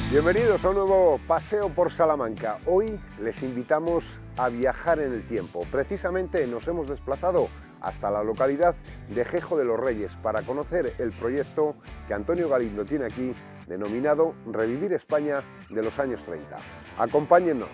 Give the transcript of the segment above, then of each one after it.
Bienvenidos a un nuevo paseo por Salamanca. Hoy les invitamos a viajar en el tiempo. Precisamente nos hemos desplazado hasta la localidad de Jejo de los Reyes para conocer el proyecto que Antonio Galindo tiene aquí, denominado Revivir España de los años 30. Acompáñennos.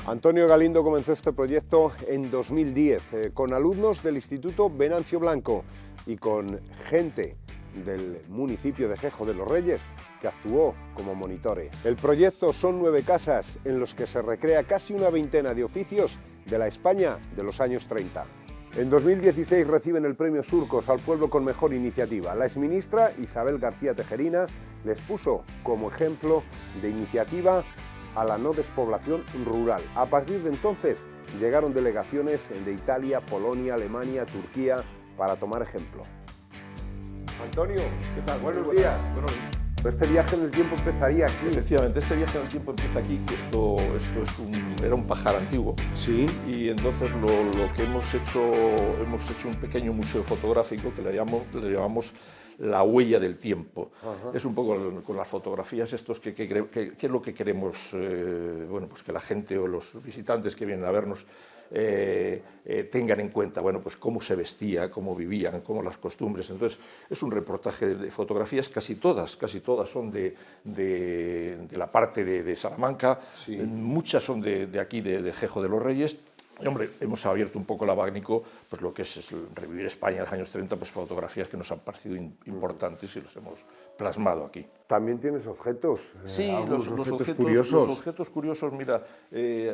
Antonio Galindo comenzó este proyecto en 2010 con alumnos del Instituto Venancio Blanco y con gente del municipio de Jejo de los Reyes que actuó como monitores. El proyecto son 9 casas en los que se recrea casi una veintena de oficios de la España de los años 30. En 2016 reciben el premio Surcos al pueblo con mejor iniciativa. La exministra Isabel García Tejerina les puso como ejemplo de iniciativa a la no despoblación rural. A partir de entonces llegaron delegaciones de Italia, Polonia, Alemania, Turquía, para tomar ejemplo. Antonio, ¿qué tal? Buenos días. Bueno, este viaje en el tiempo empezaría aquí. efectivamente, este viaje en el tiempo empieza aquí, que esto era un pajar antiguo. Sí. Y entonces lo que hemos hecho un pequeño museo fotográfico que le llamamos La huella del tiempo. Ajá. Es un poco con las fotografías estos que es lo que queremos, bueno, pues que la gente o los visitantes que vienen a vernos tengan en cuenta, bueno, pues cómo se vestía, cómo vivían, cómo las costumbres. Entonces es un reportaje de fotografías, casi todas son de la parte de Salamanca, sí. Muchas son de aquí, de Jejo de los Reyes. Y, hombre, hemos abierto un poco el abanico, pues lo que es el Revivir España en los años 30, pues fotografías que nos han parecido importantes y los hemos plasmado aquí. También tienes objetos. Sí, los objetos curiosos, mira,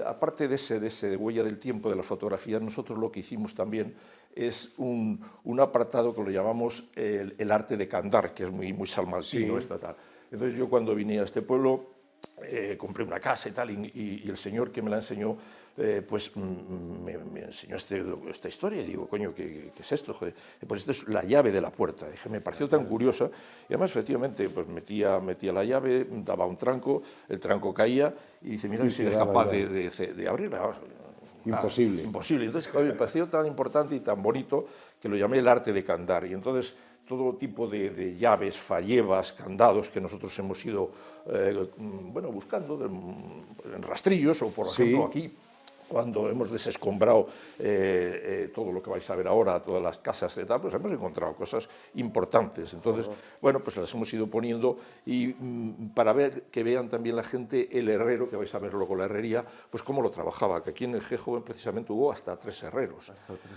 aparte de ese huella del tiempo de las fotografías, nosotros lo que hicimos también es un apartado que lo llamamos el arte de candar, que es muy salmantino, sí. Entonces yo cuando vine a este pueblo compré una casa y tal, y el señor que me la enseñó, pues me enseñó esta historia y digo, coño, ¿qué es esto? Joder? Pues esto es la llave de la puerta. Dije, me pareció tan curiosa y además efectivamente pues metía la llave, daba un tranco, el tranco caía y dice, mira si eres capaz de abrirla. Imposible. Imposible. Entonces me pareció tan importante y tan bonito que lo llamé el arte de candar. Y entonces todo tipo de llaves, fallevas, candados que nosotros hemos ido bueno, buscando en rastrillos o, por ejemplo, sí. Aquí, cuando hemos desescombrado todo lo que vais a ver ahora, todas las casas y tal, pues hemos encontrado cosas importantes. Entonces, bueno, pues las hemos ido poniendo y para que vean también la gente el herrero, que vais a ver luego la herrería, pues cómo lo trabajaba, que aquí en el Jejo precisamente hubo hasta 3 herreros.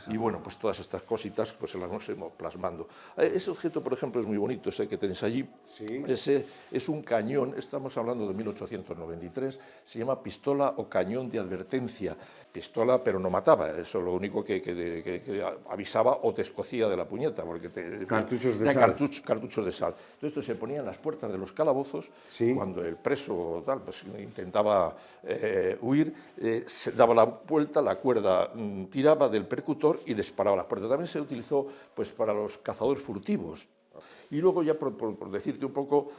Y bueno, pues todas estas cositas pues se las hemos ido plasmando. Ese objeto, por ejemplo, es muy bonito, ese que tenéis allí. Sí. Ese es un cañón, estamos hablando de 1893, se llama pistola o cañón de advertencia. Pistola, pero no mataba, eso lo único que avisaba o te escocía de la puñeta. Porque cartuchos de sal. Cartuchos de sal. Entonces esto se ponía en las puertas de los calabozos, sí. Cuando el preso tal, pues, intentaba huir, se daba la vuelta, la cuerda tiraba del percutor y disparaba las puertas. También se utilizó pues, para los cazadores furtivos. Y luego ya por decirte un poco,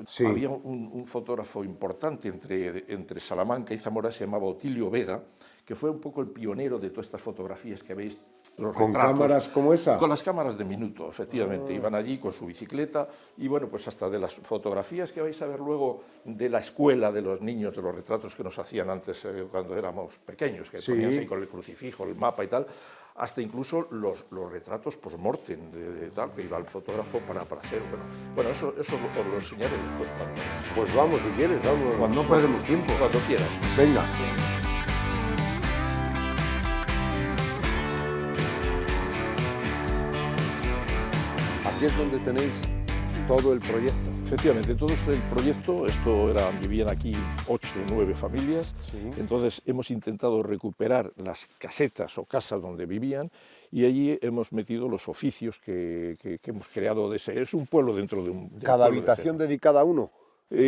sí. Había un fotógrafo importante entre Salamanca y Zamora, se llamaba Otilio Vega, que fue un poco el pionero de todas estas fotografías que veis. Los ¿Con retratos, cámaras como esa? Con las cámaras de minuto, efectivamente. Iban allí con su bicicleta y bueno, pues hasta de las fotografías que vais a ver luego de la escuela de los niños, de los retratos que nos hacían antes cuando éramos pequeños, que sí. Ponían ahí con el crucifijo, el mapa y tal, hasta incluso los retratos post-mortem de tal, que iba el fotógrafo para hacer. Bueno, eso os lo enseñaré después. Pues vamos, si quieres, vamos. Cuando no perdemos tiempo. Cuando quieras. Venga. Aquí es donde tenéis todo el proyecto. Efectivamente, todo el proyecto, vivían aquí 8 o 9 familias, sí. Entonces hemos intentado recuperar las casetas o casas donde vivían y allí hemos metido los oficios que hemos creado de ese. Es un pueblo dentro de un... ¿Cada habitación dedicada a uno?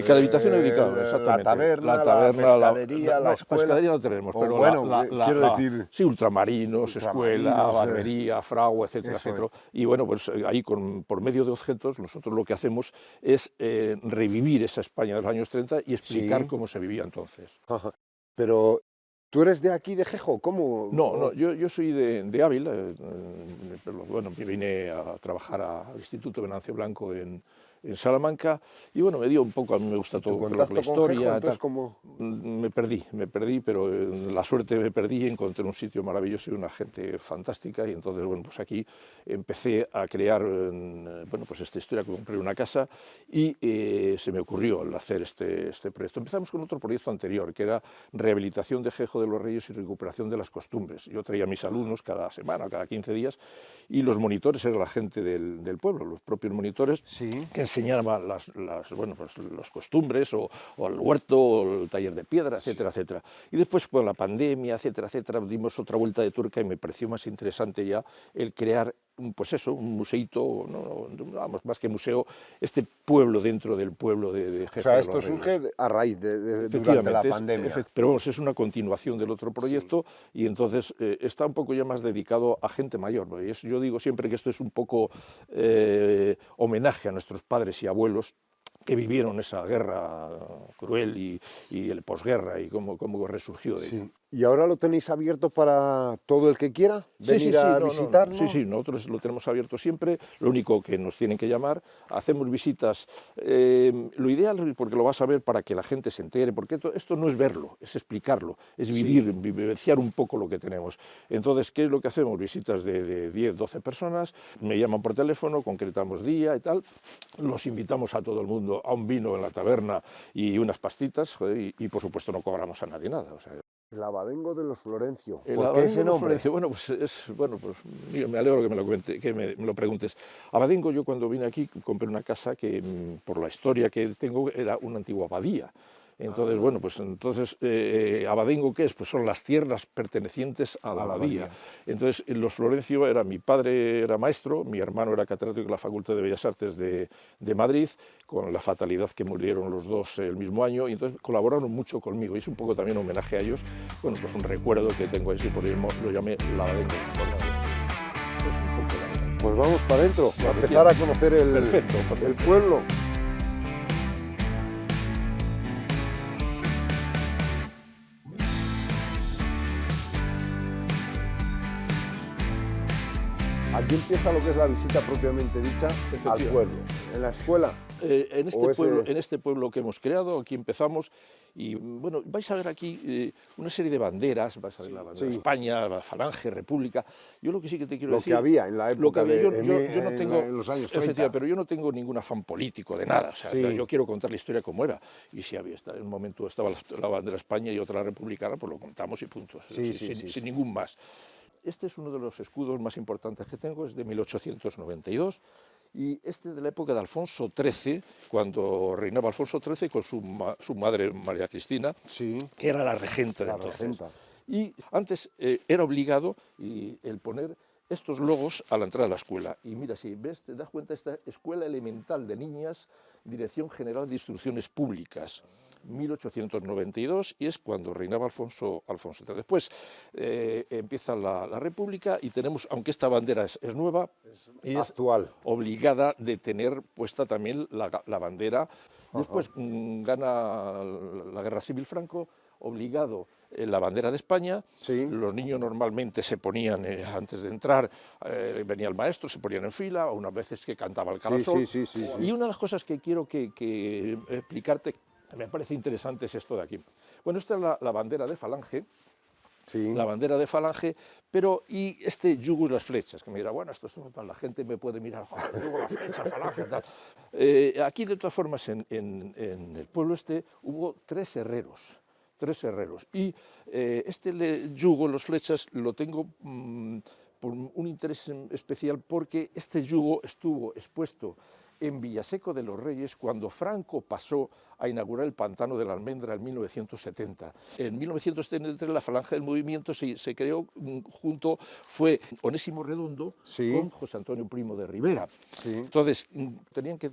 Cada habitación es dedicada, exactamente. La pescadería, la escuela. Pescadería no tenemos, pero bueno, quiero decir... Sí, ultramarinos, escuela, barbería, fragua, etcétera, etcétera. Y bueno, pues ahí por medio de objetos nosotros lo que hacemos es revivir esa España de los años 30 y explicar cómo se vivía entonces. Ajá. Pero... ¿Tú eres de aquí, de Géjo? ¿Cómo? No, yo soy de Ávila, pero bueno, me vine a trabajar al Instituto Venancio Blanco en Salamanca, y bueno, me dio un poco, a mí me gusta todo la historia. Entonces, ¿cómo? Me perdí, pero la suerte me perdí, encontré un sitio maravilloso y una gente fantástica, y entonces, bueno, pues aquí empecé a crear, bueno, pues esta historia, compré una casa y se me ocurrió el hacer este proyecto. Empezamos con otro proyecto anterior, que era rehabilitación de Géjo de los Reyes y recuperación de las costumbres. Yo traía a mis alumnos cada semana, cada 15 días, y los monitores eran la gente del pueblo, los propios monitores, que enseñaban las costumbres, o el huerto, o el taller de piedra, etcétera, etcétera. Y después, con la pandemia, etcétera, etcétera, dimos otra vuelta de tuerca y me pareció más interesante ya el crear, pues eso, un museíto, vamos, más que museo, este pueblo dentro del pueblo de Géjo. O sea, esto surge a raíz durante la pandemia. Pero vamos, es una continuación del otro proyecto, y entonces está un poco ya más dedicado a gente mayor, ¿no? Y yo digo siempre que esto es un poco homenaje a nuestros padres y abuelos que vivieron esa guerra cruel y el posguerra, y cómo resurgió de ello. ¿Y ahora lo tenéis abierto para todo el que quiera venir a visitarnos? Sí, nosotros lo tenemos abierto siempre, lo único que nos tienen que llamar, hacemos visitas, lo ideal, porque lo vas a ver para que la gente se entere, porque esto no es verlo, es explicarlo, es vivenciar un poco lo que tenemos. Entonces, ¿qué es lo que hacemos? Visitas de 10, 12 personas, me llaman por teléfono, concretamos día y tal, los invitamos a todo el mundo a un vino en la taberna y unas pastitas, y por supuesto no cobramos a nadie nada. O sea, el Abadengo de los Florencio. ¿Por qué ese nombre? Bueno, pues me alegro que me lo preguntes. Abadengo, yo cuando vine aquí compré una casa que, por la historia que tengo, era una antigua abadía. Entonces, bueno, pues entonces, Abadengo, ¿qué es? Pues son las tierras pertenecientes a la abadía. Entonces, los Florencio mi padre era maestro, mi hermano era catedrático de la Facultad de Bellas Artes de Madrid, con la fatalidad que murieron los dos el mismo año, y entonces colaboraron mucho conmigo, y es un poco también homenaje a ellos. Bueno, pues un recuerdo que tengo ahí, por ello lo llamé la Abadengo. Pues vamos para adentro, a empezar a conocer el pueblo. Aquí empieza lo que es la visita propiamente dicha al pueblo. En la escuela. En este pueblo que hemos creado, aquí empezamos, y bueno, vais a ver aquí una serie de banderas, vais a ver la bandera de España, la Falange, República. Yo lo que sí que te quiero decir... Lo que había en la época en los años 30. Pero yo no tengo ningún afán político de nada, o sea, yo quiero contar la historia como era, y si había, en un momento estaba la bandera de España y otra republicana, pues lo contamos y punto, sin ningún más. Este es uno de los escudos más importantes que tengo, es de 1892, y este es de la época de Alfonso XIII, cuando reinaba Alfonso XIII con su madre María Cristina, que era la regenta de entonces. Y antes era obligado el poner estos logos a la entrada de la escuela. Y mira, si ves, te das cuenta, esta Escuela Elemental de Niñas, Dirección General de Instrucciones Públicas, 1892, y es cuando reinaba Alfonso XIII. Después empieza la República, y tenemos, aunque esta bandera es nueva, es actual, obligada de tener puesta también la bandera. Después gana la Guerra Civil Franco, obligado la bandera de España. Los niños normalmente se ponían, antes de entrar, venía el maestro, se ponían en fila, o unas veces que cantaba el Calasol. Y una de las cosas que quiero que explicarte, me parece interesante, es esto de aquí. Bueno, esta es la bandera de Falange, la bandera de Falange, pero y este yugo y las flechas, que me dirá, bueno, esto es tal, la gente me puede mirar, el yugo, las flechas, Falange, tal. Aquí, de todas formas, en el pueblo hubo tres herreros, y este yugo, las flechas, lo tengo por un interés especial, porque este yugo estuvo expuesto en Villaseco de los Reyes cuando Franco pasó a inaugurar el Pantano de la Almendra en 1970. En 1973 la Falange del Movimiento se creó fue Onésimo Redondo con José Antonio Primo de Rivera. Entonces tenían que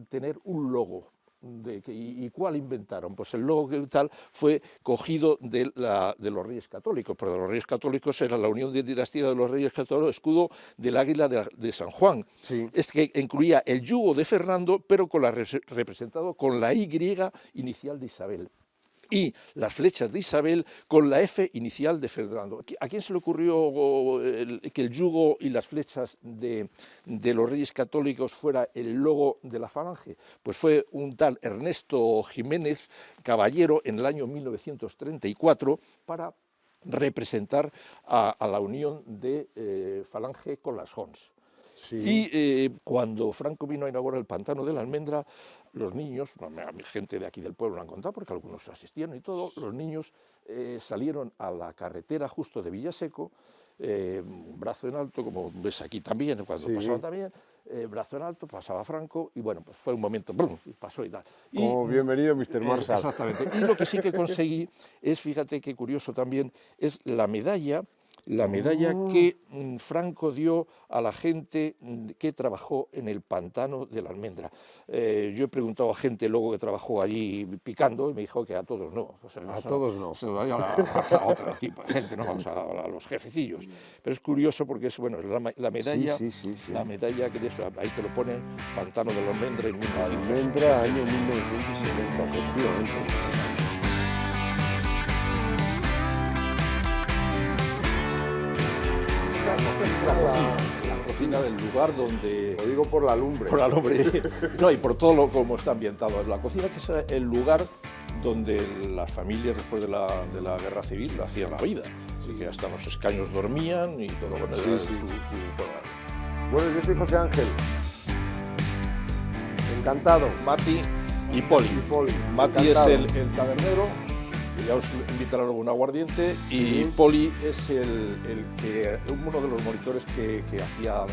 tener un logo ¿Y cuál inventaron? Pues el logo que tal fue cogido de los Reyes Católicos, porque los Reyes Católicos era la unión de dinastía de los Reyes Católicos, escudo del águila de San Juan. Sí. Es que incluía el yugo de Fernando, pero representado con la Y inicial de Isabel. Y las flechas de Isabel con la F inicial de Fernando. ¿A quién se le ocurrió que el yugo y las flechas de los Reyes Católicos fuera el logo de la Falange? Pues fue un tal Ernesto Jiménez Caballero en el año 1934 para representar a la unión de Falange con las Hons. Sí. Y cuando Franco vino a inaugurar el Pantano de la Almendra, los niños, gente de aquí del pueblo lo han contado porque algunos asistían y todo, los niños salieron a la carretera justo de Villaseco, brazo en alto, como ves aquí también, cuando pasaban también, brazo en alto, pasaba Franco y bueno, pues fue un momento, ¡brum!, pasó y tal. Como bienvenido, Mr. Marshall. Exactamente. Y lo que sí que conseguí es, fíjate qué curioso también, es la medalla que Franco dio a la gente que trabajó en el Pantano de la Almendra. Yo he preguntado a gente luego que trabajó allí picando y me dijo que a todos no. O sea, a todos no. A otro tipo de gente, no, o sea, a los jefecillos. Pero es curioso porque es, bueno, la medalla, la medalla que de eso, ahí te lo pone, Pantano de la Almendra en 1970. Almendra, año 1970, efectivamente. La cocina del lugar donde... Lo digo por la lumbre. Por la lumbre. No, y por todo lo como está ambientado. La cocina, que es el lugar donde las familias después de la guerra civil hacían la vida. Así que hasta los escaños dormían y todo. Bueno, su forma. Bueno, yo soy José Ángel. Encantado. Mati y Poli. Mati encantado. Es el tabernero. Ya os invitaré luego un aguardiente y Poli es uno de los monitores que hacía,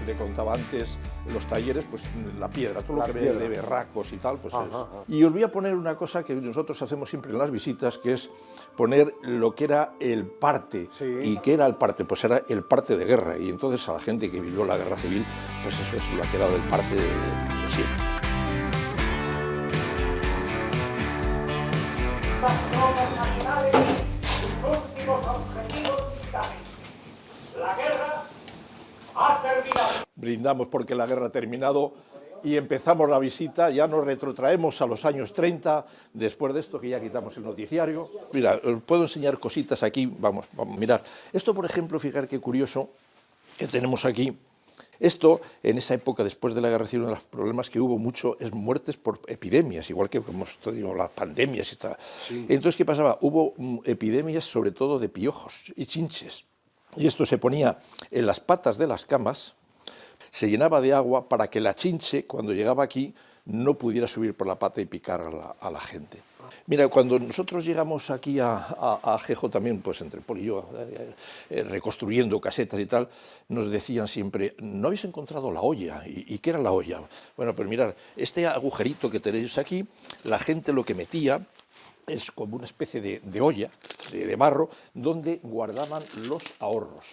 te contaba antes, los talleres, pues la piedra, todo lo que ves de berracos y tal, pues Y os voy a poner una cosa que nosotros hacemos siempre en las visitas, que es poner lo que era el parte. ¿Y qué era el parte? Pues era el parte de guerra, y entonces a la gente que vivió la guerra civil, pues eso le ha quedado el parte de siempre. Las tropas nacionales, sus últimos objetivos militares. La guerra ha terminado. Brindamos porque la guerra ha terminado y empezamos la visita, ya nos retrotraemos a los años 30, después de esto que ya quitamos el noticiario. Mira, os puedo enseñar cositas aquí, vamos a mirar. Esto, por ejemplo, fijar qué curioso que tenemos aquí. Esto, en esa época, después de la guerra civil, uno de los problemas que hubo mucho es muertes por epidemias, igual que como digo, las pandemias y tal. Entonces, ¿qué pasaba? Hubo epidemias sobre todo de piojos y chinches. Y esto se ponía en las patas de las camas, se llenaba de agua para que la chinche, cuando llegaba aquí, no pudiera subir por la pata y picar a la gente. Mira, cuando nosotros llegamos aquí a Gijón también, pues entre Poli y yo, reconstruyendo casetas y tal, nos decían siempre, ¿no habéis encontrado la olla? ¿Y qué era la olla? Bueno, pues mirad, este agujerito que tenéis aquí, la gente lo que metía es como una especie de olla, de barro, donde guardaban los ahorros.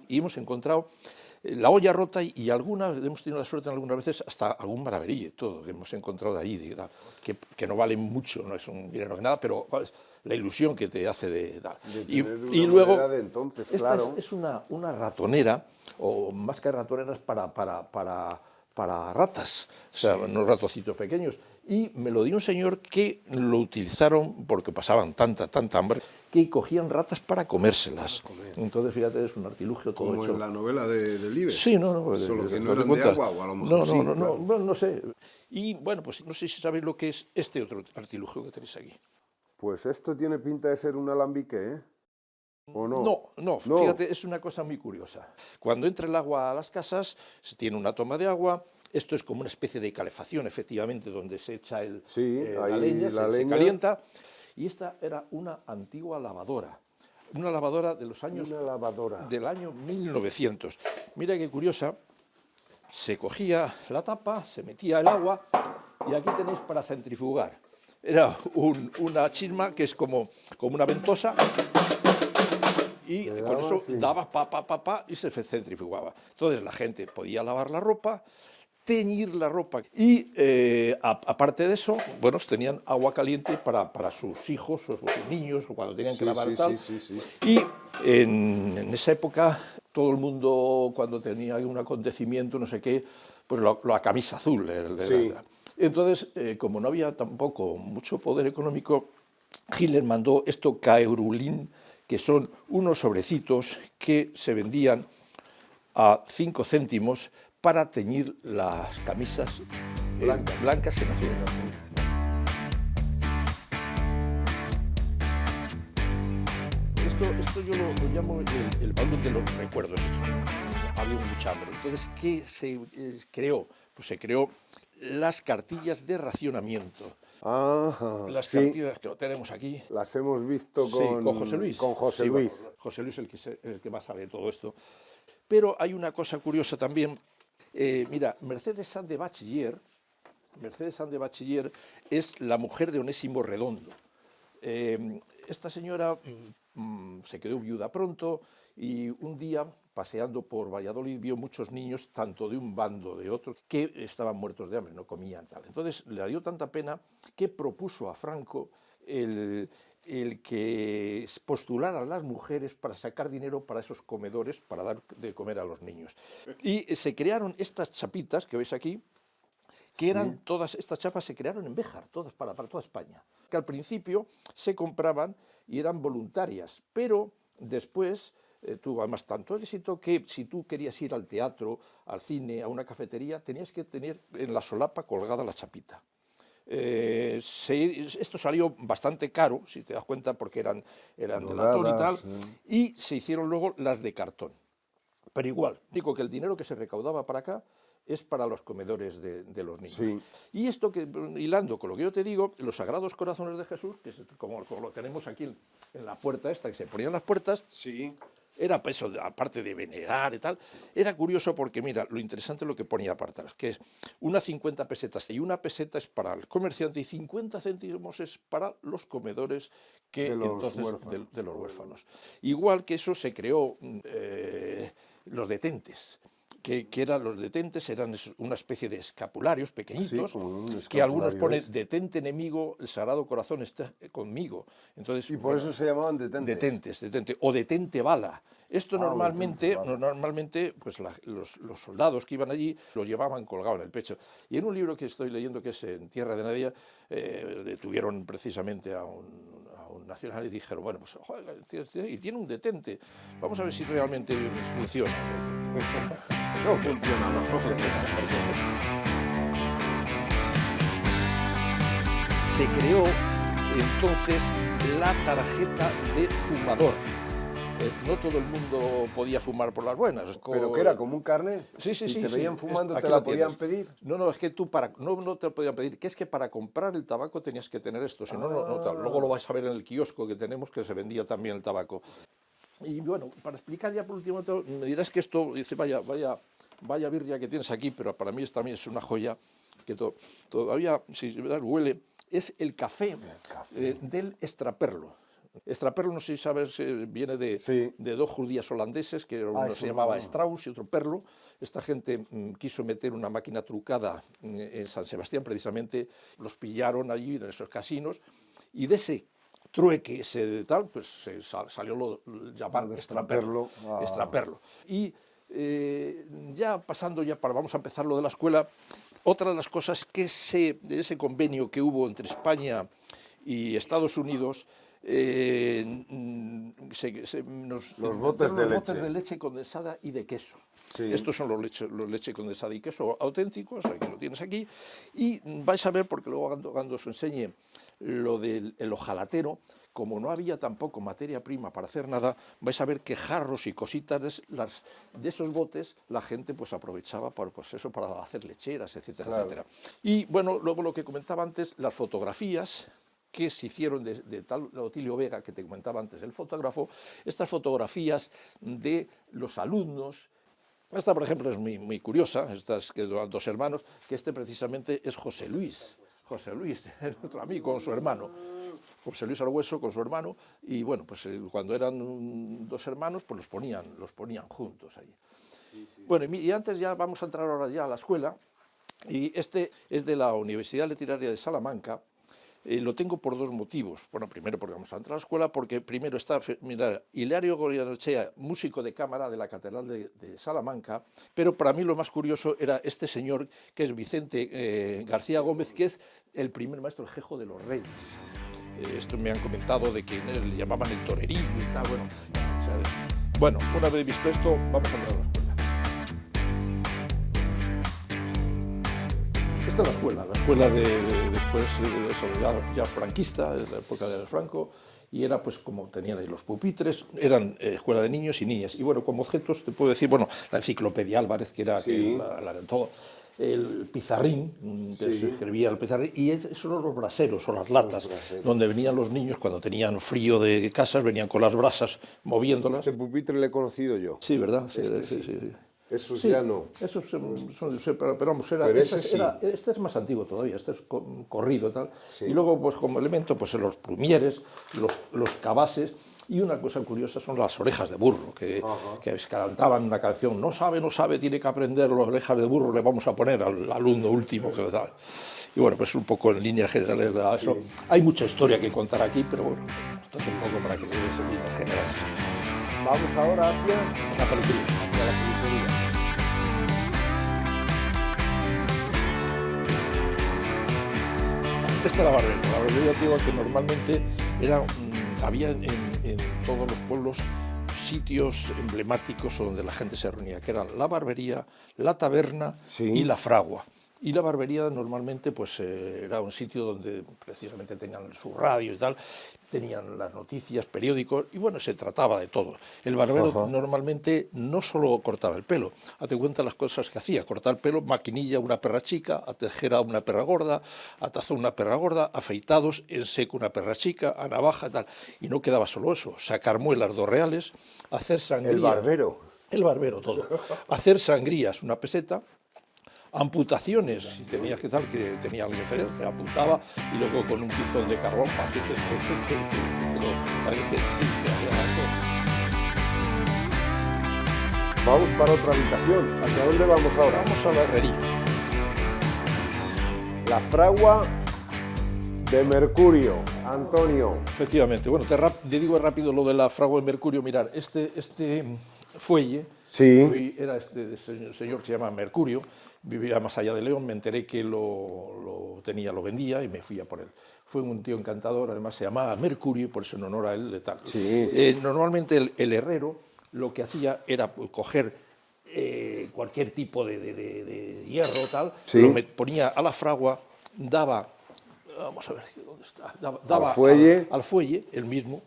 Y hemos encontrado la olla rota y hemos tenido la suerte algunas veces hasta algún maravedí, todo que hemos encontrado de allí, que no vale mucho, no es un dinero que nada, pero la ilusión que te hace de dar. Y luego, de entonces, esta claro. es una ratonera, o más que ratoneras para ratas, o sea, unos ratoncitos pequeños. Y me lo dio un señor que lo utilizaron porque pasaban tanta hambre, que cogían ratas para comérselas. Entonces, fíjate, es un artilugio todo como hecho. en la novela de Libes. Sí, no. Solo que no eran de agua, o a lo mejor sí. No, bueno, no sé. Y bueno, pues no sé si sabéis lo que es este otro artilugio que tenéis aquí. Pues esto tiene pinta de ser un alambique, ¿eh? ¿O no? No, fíjate, es una cosa muy curiosa. Cuando entra el agua a las casas, se tiene una toma de agua. Esto es como una especie de calefacción, efectivamente, donde se echa la leña, se calienta. Y esta era una antigua lavadora. Una lavadora de los años... Una lavadora. Del año 1900. Mira qué curiosa. Se cogía la tapa, se metía el agua y aquí tenéis para centrifugar. Era una chisma que es como una ventosa y con eso daba pa y se centrifugaba. Entonces la gente podía lavar la ropa, teñir la ropa. Y aparte de eso, bueno, tenían agua caliente para sus hijos o sus niños, o cuando tenían que lavar tal. Y en esa época, todo el mundo, cuando tenía algún acontecimiento, no sé qué, pues la camisa azul. Entonces, como no había tampoco mucho poder económico, Hitler mandó esto Kaerulin, que son unos sobrecitos que se vendían a 5 céntimos para teñir las camisas blancas en azul. Esto yo lo llamo el baúl de los recuerdos. Había mucha hambre. Entonces, ¿qué se creó? Pues se creó las cartillas de racionamiento. Ajá, Las cartillas que lo tenemos aquí. Las hemos visto con José Luis. Con José Luis. Bueno, José Luis es el que más sabe de todo esto. Pero hay una cosa curiosa también. Mira, Mercedes Sanz de Bachiller es la mujer de Onésimo Redondo. Esta señora se quedó viuda pronto y un día, paseando por Valladolid, vio muchos niños, tanto de un bando de otro, que estaban muertos de hambre, no comían tal. Entonces le dio tanta pena que propuso a Franco el que postulara a las mujeres para sacar dinero para esos comedores, para dar de comer a los niños. Y se crearon estas chapitas que veis aquí, que eran todas, estas chapas se crearon en Béjar, todas para toda España, que al principio se compraban y eran voluntarias, pero después tuvo además tanto éxito que si tú querías ir al teatro, al cine, a una cafetería, tenías que tener en la solapa colgada la chapita. Esto salió bastante caro, si te das cuenta, porque eran de latón y tal, y se hicieron luego las de cartón. Pero igual, digo que el dinero que se recaudaba para acá es para los comedores de los niños. Sí. Y esto, que hilando con lo que yo te digo, los Sagrados Corazones de Jesús, que es como lo tenemos aquí en la puerta esta, que se ponían las puertas, sí. Era eso, aparte de venerar y tal, era curioso porque, mira, lo interesante es lo que ponía aparte, que es unas 50 pesetas, y una peseta es para el comerciante y 50 céntimos es para los comedores de los huérfanos. Igual que eso se creó los detentes. Que eran los detentes, eran una especie de escapularios pequeñitos, que algunos ponen detente enemigo, el Sagrado Corazón está conmigo. Entonces, y por eso se llamaban detentes. Detente, o detente bala. Esto normalmente pues los soldados que iban allí lo llevaban colgado en el pecho. Y en un libro que estoy leyendo, que es En Tierra de Nadie, detuvieron precisamente a un nacional y dijeron, bueno, pues joder, y tiene un detente, vamos a ver si realmente funciona. No funciona. Se creó entonces la tarjeta de fumador. No todo el mundo podía fumar por las buenas. ¿Pero que era como un carnet? Sí. Si te veían fumando, ¿te la podían pedir? No, es que tú no te lo podían pedir, que es que para comprar el tabaco tenías que tener esto, si no, luego lo vais a ver en el kiosco que tenemos, que se vendía también el tabaco. Y bueno, para explicar ya por último, me dirás que esto, dice, vaya birria que tienes aquí, pero para mí también es una joya, que todavía, si huele, es el café, del extraperlo. Extraperlo, no sé si sabes, viene de dos judías holandeses, que uno se llamaba Strauss y otro Perlo. Esta gente quiso meter una máquina trucada en San Sebastián, precisamente, los pillaron allí en esos casinos, y de ese trueque, pues se salió lo llamado extraperlo. Y ya pasando, vamos a empezar lo de la escuela, otra de las cosas que de ese convenio que hubo entre España y Estados Unidos, los botes de leche condensada y de queso. Sí. Estos son los leche condensada y queso auténticos, aquí lo tienes aquí, y vais a ver, porque luego cuando os enseñe lo del ojalatero, como no había tampoco materia prima para hacer nada, vais a ver que jarros y cositas de esos botes la gente pues aprovechaba para hacer lecheras, etcétera, etcétera. Y bueno, luego lo que comentaba antes, las fotografías que se hicieron de tal Otilio Vega, que te comentaba antes, el fotógrafo, estas fotografías de los alumnos. Esta, por ejemplo, es muy curiosa, estas que eran dos hermanos, que precisamente es José Luis, nuestro amigo, con su hermano. José Luis Argüeso con su hermano, y bueno, pues cuando eran dos hermanos, pues los ponían juntos ahí. Sí. Bueno, y antes ya vamos a entrar ahora ya a la escuela, Y este es de la Universidad Literaria de Salamanca. Lo tengo por dos motivos. Bueno, primero porque vamos a entrar a la escuela, porque primero está, mirad, Hilario Goyenechea, músico de cámara de la Catedral de Salamanca, pero para mí lo más curioso era este señor, que es Vicente García Gómez, que es el primer maestro del Jejo de los Reyes. Esto me han comentado de que le llamaban el torerillo y tal, bueno, una vez visto esto, vamos a entrar a la escuela. Esta es la escuela después ya franquista, es la época de Franco, y era pues como tenían ahí los pupitres, eran escuela de niños y niñas. Y bueno, como objetos te puedo decir, bueno, la enciclopedia Álvarez, que era sí. todo, el pizarrín, que se escribía el pizarrín, y esos son los braseros o las latas, donde venían los niños cuando tenían frío de casas, venían con las brasas moviéndolas. Este pupitre lo he conocido yo. Sí, ¿verdad? Sí. Esos sí, ya no. Esos pero vamos, este es más antiguo todavía, este es corrido y tal. Sí. Y luego, pues como elemento, pues los plumieres, los cabases. Y una cosa curiosa son las orejas de burro, que cantaban una canción, no sabe, tiene que aprender las orejas de burro, le vamos a poner al alumno último que tal. Y bueno, pues un poco en líneas generales de eso. Sí. Hay mucha historia que contar aquí, pero bueno, esto es un poco para que se vean en líneas generales. Vamos ahora hacia la peluquería. Esta es la barbería antigua, que normalmente había en todos los pueblos sitios emblemáticos donde la gente se reunía, que eran la barbería, la taberna y la fragua. Y la barbería normalmente pues, era un sitio donde precisamente tenían su radio y tal, tenían las noticias, periódicos, y bueno, se trataba de todo. El barbero normalmente no solo cortaba el pelo, hazte cuenta las cosas que hacía: cortar el pelo, maquinilla una perra chica, a tejera una perra gorda, a tazón una perra gorda, afeitados, en seco una perra chica, a navaja y tal. Y no quedaba solo eso, sacar muelas, 2 reales, hacer sangrías. El barbero. El barbero, todo. Hacer sangrías, una peseta. Amputaciones, si tenías que tal, que tenía alguien feo, te apuntaba y luego con un tizón de carbón para que te lo Vamos para otra habitación. ¿Hacia dónde vamos ahora? Vamos a la herrería. La fragua de Mercurio, Antonio. Efectivamente. Bueno, te digo rápido lo de la fragua de Mercurio. Mirar, este fuelle era este señor que se llama Mercurio. Vivía más allá de León, me enteré que lo vendía y me fui a por él. Fue un tío encantador, además se llamaba Mercurio, por eso en honor a él de tal. Sí. Normalmente el herrero lo que hacía era coger cualquier tipo de hierro tal, lo ponía a la fragua, daba, vamos a ver dónde está, daba al fuelle, el mismo,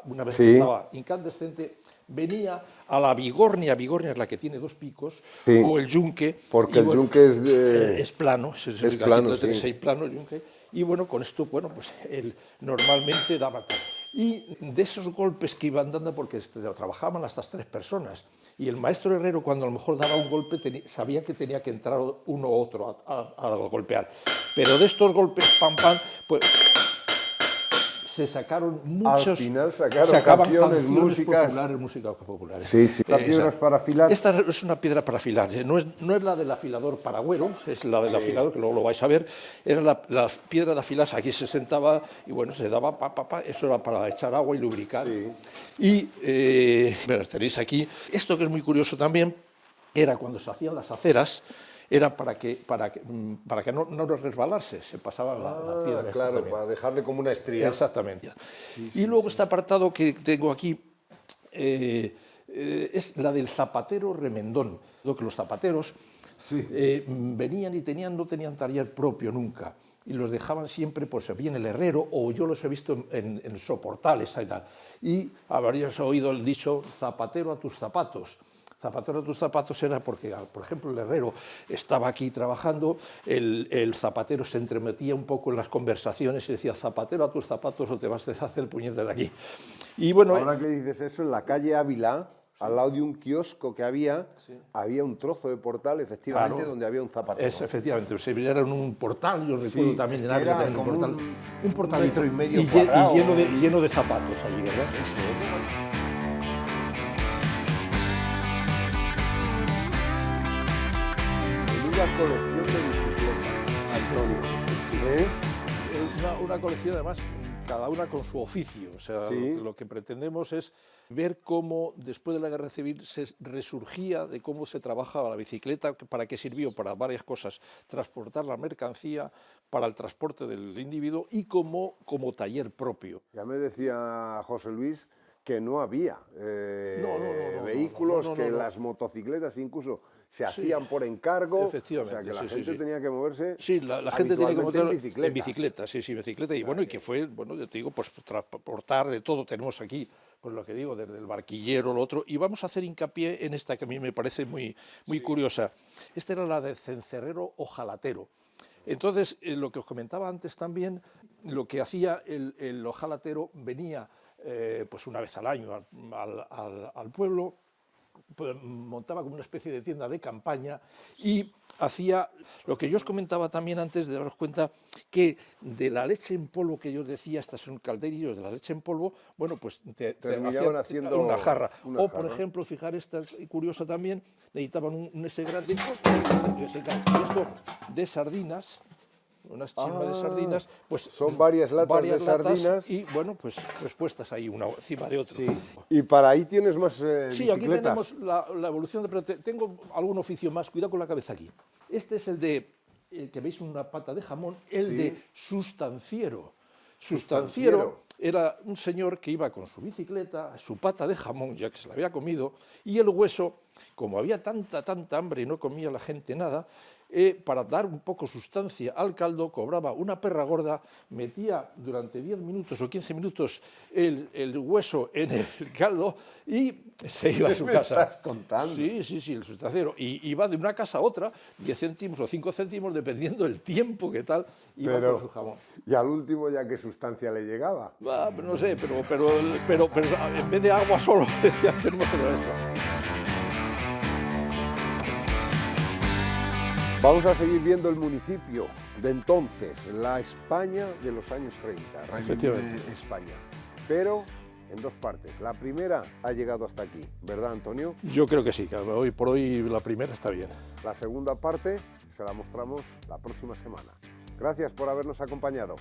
una vez que estaba incandescente, venía a la bigornia es la que tiene 2 picos, o el yunque. Porque el yunque es plano, es plano, el yunque. Y bueno, con esto, bueno, pues él normalmente daba tal. Y de esos golpes que iban dando, porque trabajaban hasta 3 personas, y el maestro herrero, cuando a lo mejor daba un golpe, sabía que tenía que entrar uno u otro a golpear. Pero de estos golpes, pues se sacaron muchos. Al final sacaban canciones músicas populares. Sí. ¿Las piedras para afilar? Esta es una piedra para afilar. No es la del afilador paragüero, es la del afilador, que luego lo vais a ver. Era la piedra de afilar, aquí se sentaba y bueno, se daba eso era para echar agua y lubricar. Y tenéis aquí, esto que es muy curioso también, era cuando se hacían las aceras, era para que no resbalarse, se pasaba la piedra. Claro, para dejarle como una estría. Exactamente. Y luego este apartado que tengo aquí es la del zapatero remendón. Que los zapateros venían y no tenían taller propio nunca, y los dejaban siempre, pues bien el herrero, o yo los he visto en soportales y tal. Y habrías oído el dicho, zapatero a tus zapatos. Zapatero a tus zapatos era porque, por ejemplo, el herrero estaba aquí trabajando, el zapatero se entremetía un poco en las conversaciones y decía, zapatero a tus zapatos o te vas a hacer el puñete de aquí. Y bueno, ahora que dices eso, en la calle Ávila, al lado de un kiosco que había un trozo de portal, efectivamente, donde había un zapatero. Efectivamente, era un portal, yo recuerdo también en Ávila, un portal, 1,5 metros cuadrado. Y lleno de zapatos allí, ¿verdad? Eso es. menuda colección de bicicletas, Antonio. Una colección, además, cada una con su oficio. O sea, Sí. lo que pretendemos es ver cómo, después de la Guerra Civil, se resurgía de cómo se trabajaba la bicicleta, para qué sirvió, para varias cosas: transportar la mercancía, para el transporte del individuo y como taller propio. Ya me decía José Luis que no había vehículos, que las motocicletas incluso se hacían por encargo, efectivamente, o sea que la sí, gente sí. tenía que moverse Sí, la gente tenía que moverse en bicicleta. sí, bicicleta, y bueno, y que fue, bueno, yo te digo, pues transportar de todo. Tenemos aquí, pues lo que digo, desde el barquillero, lo otro, y vamos a hacer hincapié en esta que a mí me parece muy curiosa. Esta era la de cencerrero ojalatero. Entonces, lo que os comentaba antes también, lo que hacía el ojalatero, venía pues una vez al año al pueblo, pues montaba como una especie de tienda de campaña y hacía lo que yo os comentaba también antes, de daros cuenta que de la leche en polvo que yo os decía, estas son calderillos de la leche en polvo, bueno, pues te terminaban hacían haciendo una jarra. una O, jarra. por ejemplo, fijar, esta es curiosa también, necesitaban un ese grande, y esto de sardinas, unas chismas de sardinas, pues son varias latas de sardinas. y bueno, pues puestas ahí una encima de otra. Sí. Y para ahí tienes más Sí, aquí bicicletas. tenemos la evolución, pero tengo algún oficio más. Cuidado con la cabeza aquí. Este es el de, que veis una pata de jamón, el de sustanciero. Sustanciero era un señor que iba con su bicicleta, su pata de jamón, ya que se la había comido, y el hueso, como había tanta hambre y no comía la gente nada, para dar un poco sustancia al caldo, cobraba una perra gorda, metía durante 10 minutos o 15 minutos el hueso en el caldo y se iba a su casa. ¿Me estás contando? Sí, el sustanciero. Y iba de una casa a otra, 10 céntimos o 5 céntimos, dependiendo del tiempo que tal, iba con su jamón. Y al último, ya qué sustancia le llegaba. No sé, pero en vez de agua solo, decía hacerme todo esto. Vamos a seguir viendo el municipio de entonces, la España de los años 30, Efectivamente. España, pero en dos partes. La primera ha llegado hasta aquí, ¿verdad, Antonio? Yo creo que sí, que hoy por hoy la primera está bien. La segunda parte se la mostramos la próxima semana. Gracias por habernos acompañado.